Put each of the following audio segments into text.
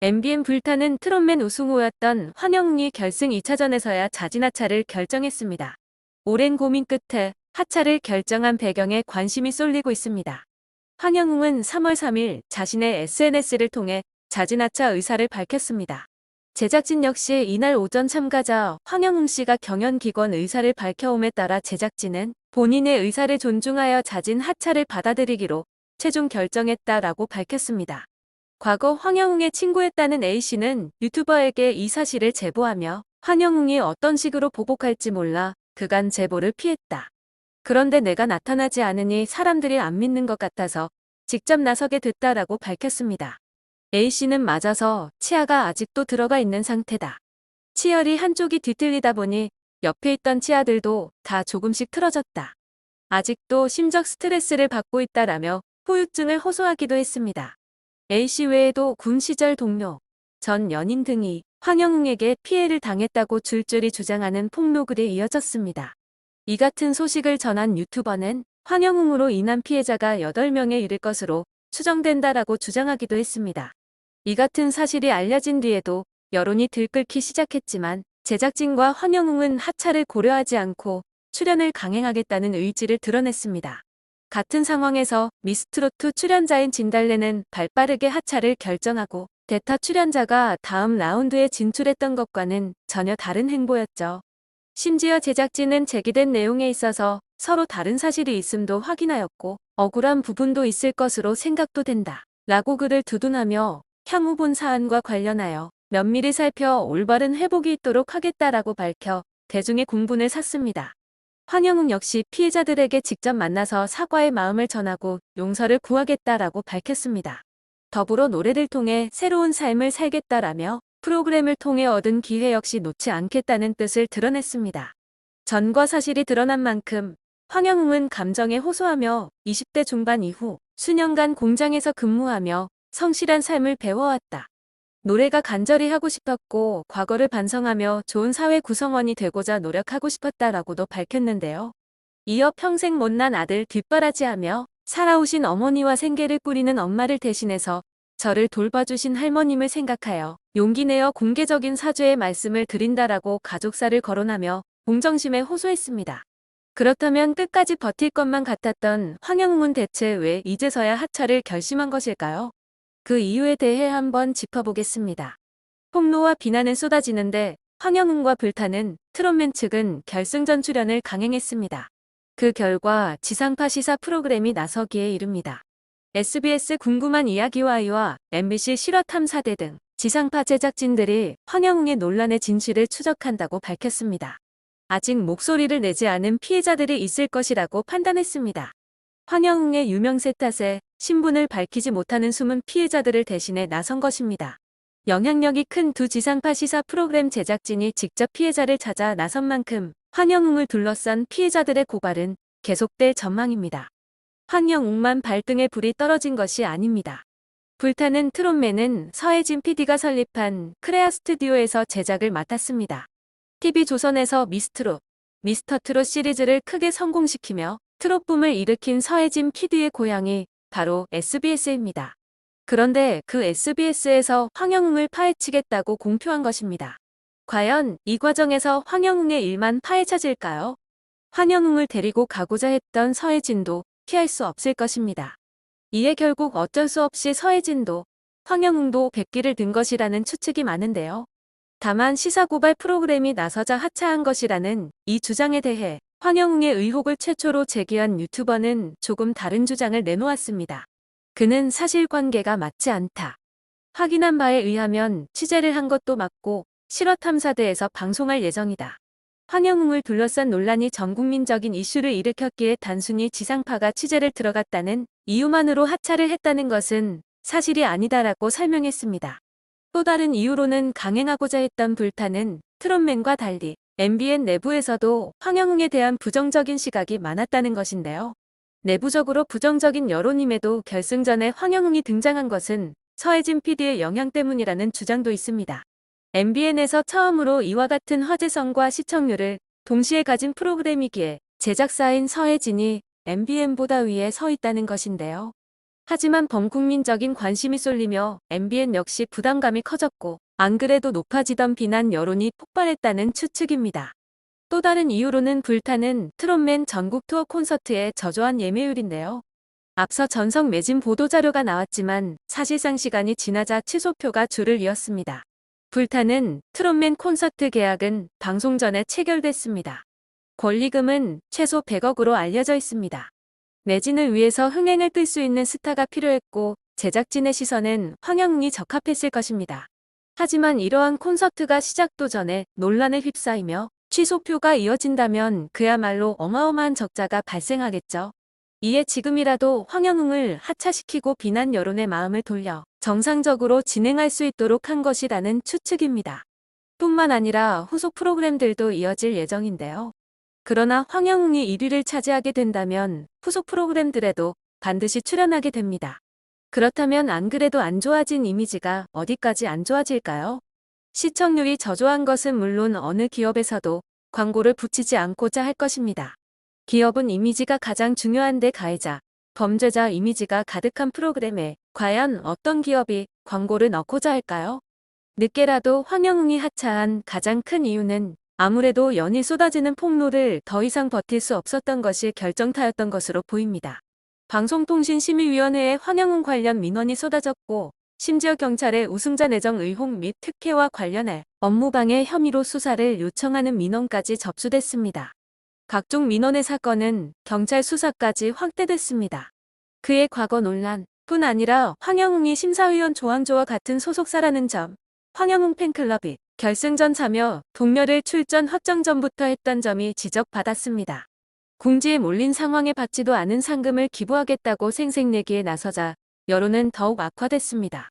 MBN 불타는 트롯맨 우승 후였던 황영웅이 결승 2차전에서야 자진 하차를 결정했습니다. 오랜 고민 끝에 하차를 결정한 배경에 관심이 쏠리고 있습니다. 황영웅은 3월 3일 자신의 SNS를 통해 자진 하차 의사를 밝혔습니다. 제작진 역시 이날 오전 참가자 황영웅 씨가 경연기권 의사를 밝혀옴에 따라 제작진은 본인의 의사를 존중하여 자진 하차를 받아들이기로 최종 결정했다라고 밝혔습니다. 과거 황영웅의 친구였다는 A씨는 유튜버에게 이 사실을 제보하며 황영웅이 어떤 식으로 보복할지 몰라 그간 제보를 피했다. 그런데 내가 나타나지 않으니 사람들이 안 믿는 것 같아서 직접 나서게 됐다라고 밝혔습니다. A씨는 맞아서 치아가 아직도 들어가 있는 상태다. 치열이 한쪽이 뒤틀리다 보니 옆에 있던 치아들도 다 조금씩 틀어졌다. 아직도 심적 스트레스를 받고 있다라며 후유증을 호소하기도 했습니다. A씨 외에도 군 시절 동료, 전 연인 등이 황영웅에게 피해를 당했다고 줄줄이 주장하는 폭로글이 이어졌습니다. 이 같은 소식을 전한 유튜버는 황영웅으로 인한 피해자가 8명에 이를 것으로 추정된다라고 주장하기도 했습니다. 이 같은 사실이 알려진 뒤에도 여론이 들끓기 시작했지만 제작진과 황영웅은 하차를 고려하지 않고 출연을 강행하겠다는 의지를 드러냈습니다. 같은 상황에서 미스트롯2 출연자인 진달래는 발빠르게 하차를 결정하고 대타 출연자가 다음 라운드에 진출했던 것과는 전혀 다른 행보였죠. 심지어 제작진은 제기된 내용에 있어서 서로 다른 사실이 있음도 확인하였고 억울한 부분도 있을 것으로 생각도 된다 라고 글을 두둔하며 향후 본 사안과 관련하여 면밀히 살펴 올바른 회복이 있도록 하겠다라고 밝혀 대중의 공분을 샀습니다. 황영웅 역시 피해자들에게 직접 만나서 사과의 마음을 전하고 용서를 구하겠다라고 밝혔습니다. 더불어 노래를 통해 새로운 삶을 살겠다라며 프로그램을 통해 얻은 기회 역시 놓지 않겠다는 뜻을 드러냈습니다. 전과 사실이 드러난 만큼 황영웅은 감정에 호소하며 20대 중반 이후 수년간 공장에서 근무하며 성실한 삶을 배워왔다. 노래가 간절히 하고 싶었고 과거를 반성하며 좋은 사회 구성원이 되고자 노력하고 싶었다라고도 밝혔는데요. 이어 평생 못난 아들 뒷바라지하며 살아오신 어머니와 생계를 꾸리는 엄마를 대신해서 저를 돌봐주신 할머님을 생각하여 용기 내어 공개적인 사죄의 말씀을 드린다라고 가족사를 거론하며 공정심에 호소했습니다. 그렇다면 끝까지 버틸 것만 같았던 황영웅은 대체 왜 이제서야 하차를 결심한 것일까요? 그 이유에 대해 한번 짚어보겠습니다. 폭로와 비난은 쏟아지는데 황영웅과 불타는 트롯맨 측은 결승전 출연을 강행했습니다. 그 결과 지상파 시사 프로그램이 나서기에 이릅니다. SBS 궁금한 이야기와이와 MBC 실화탐사대 등 지상파 제작진들이 황영웅의 논란의 진실을 추적한다고 밝혔습니다. 아직 목소리를 내지 않은 피해자들이 있을 것이라고 판단했습니다. 황영웅의 유명세 탓에 신분을 밝히지 못하는 숨은 피해자들을 대신해 나선 것입니다. 영향력이 큰 두 지상파 시사 프로그램 제작진이 직접 피해자를 찾아 나선 만큼 황영웅을 둘러싼 피해자들의 고발은 계속될 전망입니다. 황영웅만 발등에 불이 떨어진 것이 아닙니다. 불타는 트롯맨은 서혜진 PD가 설립한 크레아 스튜디오에서 제작을 맡았습니다. TV조선에서 미스트롯, 미스터트롯 시리즈를 크게 성공시키며 트롯붐을 일으킨 서혜진 PD의 고향이 바로 SBS입니다. 그런데 그 SBS에서 황영웅을 파헤치겠다고 공표한 것입니다. 과연 이 과정에서 황영웅의 일만 파헤쳐질까요? 황영웅을 데리고 가고자 했던 서혜진도 피할 수 없을 것입니다. 이에 결국 어쩔 수 없이 서혜진도 황영웅도 백기를 든 것이라는 추측이 많은데요. 다만 시사고발 프로그램이 나서자 하차한 것이라는 이 주장에 대해 황영웅의 의혹을 최초로 제기한 유튜버는 조금 다른 주장을 내놓았습니다. 그는 사실관계가 맞지 않다. 확인한 바에 의하면 취재를 한 것도 맞고 실화탐사대에서 방송할 예정이다. 황영웅을 둘러싼 논란이 전국민적인 이슈를 일으켰기에 단순히 지상파가 취재를 들어갔다는 이유만으로 하차를 했다는 것은 사실이 아니다라고 설명했습니다. 또 다른 이유로는 강행하고자 했던 불타는 트롯맨과 달리 MBN 내부에서도 황영웅에 대한 부정적인 시각이 많았다는 것인데요. 내부적으로 부정적인 여론임에도 결승전에 황영웅이 등장한 것은 서혜진 PD의 영향 때문이라는 주장도 있습니다. MBN에서 처음으로 이와 같은 화제성과 시청률을 동시에 가진 프로그램이기에 제작사인 서혜진이 MBN보다 위에 서 있다는 것인데요. 하지만 범국민적인 관심이 쏠리며 MBN 역시 부담감이 커졌고 안 그래도 높아지던 비난 여론이 폭발했다는 추측입니다. 또 다른 이유로는 불타는 트롯맨 전국 투어 콘서트의 저조한 예매율인데요. 앞서 전석 매진 보도자료가 나왔지만 사실상 시간이 지나자 취소표가 줄을 이었습니다. 불타는 트롯맨 콘서트 계약은 방송 전에 체결됐습니다. 권리금은 최소 100억으로 알려져 있습니다. 매진을 위해서 흥행을 뜰 수 있는 스타가 필요했고 제작진의 시선은 황영웅이 적합했을 것입니다. 하지만 이러한 콘서트가 시작도 전에 논란에 휩싸이며 취소표가 이어진다면 그야말로 어마어마한 적자가 발생하겠죠. 이에 지금이라도 황영웅을 하차시키고 비난 여론의 마음을 돌려 정상적으로 진행할 수 있도록 한 것이라는 추측입니다. 뿐만 아니라 후속 프로그램들도 이어질 예정인데요. 그러나 황영웅이 1위를 차지하게 된다면 후속 프로그램들에도 반드시 출연하게 됩니다. 그렇다면 안 그래도 안 좋아진 이미지가 어디까지 안 좋아질까요? 시청률이 저조한 것은 물론 어느 기업에서도 광고를 붙이지 않고자 할 것입니다. 기업은 이미지가 가장 중요한데 가해자, 범죄자 이미지가 가득한 프로그램에 과연 어떤 기업이 광고를 넣고자 할까요? 늦게라도 황영웅이 하차한 가장 큰 이유는 아무래도 연일 쏟아지는 폭로를 더 이상 버틸 수 없었던 것이 결정타였던 것으로 보입니다. 방송통신심의위원회에 황영웅 관련 민원이 쏟아졌고 심지어 경찰에 우승자 내정 의혹 및 특혜와 관련해 업무방해 혐의로 수사를 요청하는 민원까지 접수됐습니다. 각종 민원의 사건은 경찰 수사까지 확대됐습니다. 그의 과거 논란뿐 아니라 황영웅이 심사위원 조항조와 같은 소속사라는 점, 황영웅 팬클럽이 결승전 참여 동료를 출전 확정 전부터 했던 점이 지적받았습니다. 궁지에 몰린 상황에 받지도 않은 상금을 기부하겠다고 생색내기에 나서자 여론은 더욱 악화됐습니다.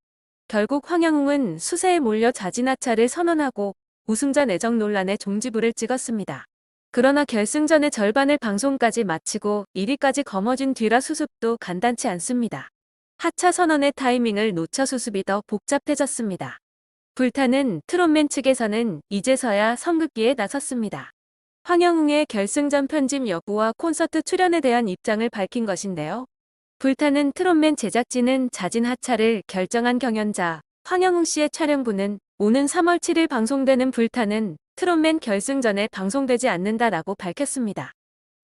결국 황영웅은 수세에 몰려 자진하차를 선언하고 우승자 내정 논란에 종지부를 찍었습니다. 그러나 결승전의 절반을 방송까지 마치고 1위까지 거머쥔 뒤라 수습도 간단치 않습니다. 하차 선언의 타이밍을 놓쳐 수습이 더 복잡해졌습니다. 불타는 트롯맨 측에서는 이제서야 선긋기에 나섰습니다. 황영웅의 결승전 편집 여부와 콘서트 출연에 대한 입장을 밝힌 것인데요. 불타는 트롯맨 제작진은 자진 하차를 결정한 경연자 황영웅 씨의 촬영부는 오는 3월 7일 방송되는 불타는 트롯맨 결승전에 방송되지 않는다라고 밝혔습니다.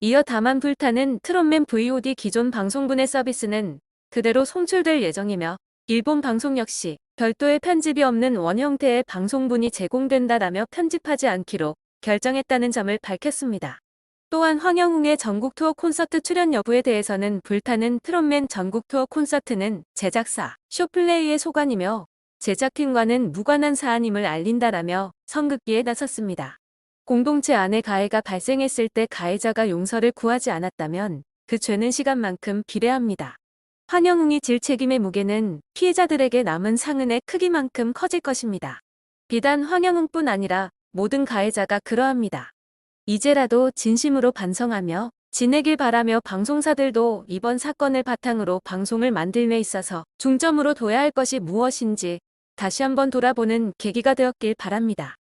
이어 다만 불타는 트롯맨 VOD 기존 방송분의 서비스는 그대로 송출될 예정이며 일본 방송 역시 별도의 편집이 없는 원 형태의 방송분이 제공된다라며 편집하지 않기로 결정했다는 점을 밝혔습니다. 또한 황영웅의 전국 투어 콘서트 출연 여부에 대해서는 불타는 트롯맨 전국 투어 콘서트는 제작사 쇼플레이의 소관이며 제작팀과는 무관한 사안임을 알린다라며 선긋기에 나섰습니다. 공동체 안에 가해가 발생했을 때 가해자가 용서를 구하지 않았다면 그 죄는 시간만큼 비례합니다. 황영웅이 질 책임의 무게는 피해자들에게 남은 상흔의 크기만큼 커질 것입니다. 비단 황영웅뿐 아니라 모든 가해자가 그러합니다. 이제라도 진심으로 반성하며 지내길 바라며 방송사들도 이번 사건을 바탕으로 방송을 만들며 있어서 중점으로 둬야 할 것이 무엇인지 다시 한번 돌아보는 계기가 되었길 바랍니다.